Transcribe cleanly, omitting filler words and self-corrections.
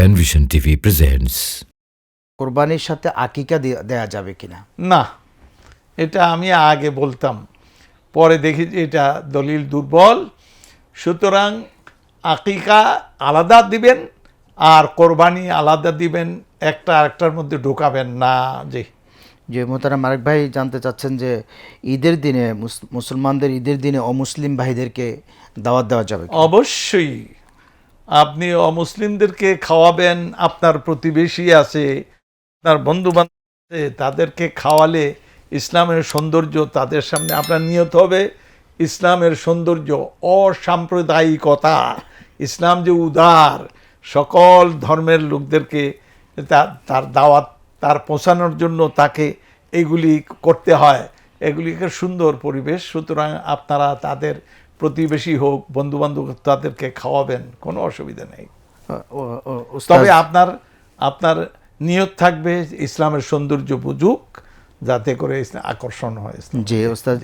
Penvision TV presents. কোরবানির সাথে আকিকা দেয়া যাবে কিনা? না, এটা আমি আগে বলতাম, পরে দেখি যে এটা দলিল দুর্বল। সুতরাং আকিকা আলাদা দিবেন আর কোরবানি আলাদা দিবেন, একটা আরেকটার মধ্যে ঢোকাবেন না। যে মোহতারাম আরেক ভাই জানতে চাচ্ছেন যে ঈদের দিনে মুসলমানদের ঈদের দিনে অমুসলিম ভাইদেরকে দাওয়াত দেওয়া যাবে কিনা? অবশ্যই আপনি অমুসলিমদেরকে খাওয়াবেন, আপনার প্রতিবেশী আছে, আপনার বন্ধু বান্ধব আছে, তাদেরকে খাওয়ালে ইসলামের সৌন্দর্য তাদের সামনে আপনার নিয়ত হবে। ইসলামের সৌন্দর্য, অসাম্প্রদায়িকতা, ইসলাম যে উদার, সকল ধর্মের লোকদেরকে তার দাওয়াত তার পৌঁছানোর জন্য তাকে এগুলি করতে হয়, এগুলিকে সুন্দর পরিবেশ। সুতরাং আপনারা তাদের প্রতিবেশী হোক, বন্ধুবান্ধব, তাদেরকে খাওয়াবেন, কোনো অসুবিধা নেই। তবে আপনার নিয়ত থাকবে ইসলামের সৌন্দর্য বুঝুক, যাতে করে আকর্ষণ হয়। জি ওস্তাদ,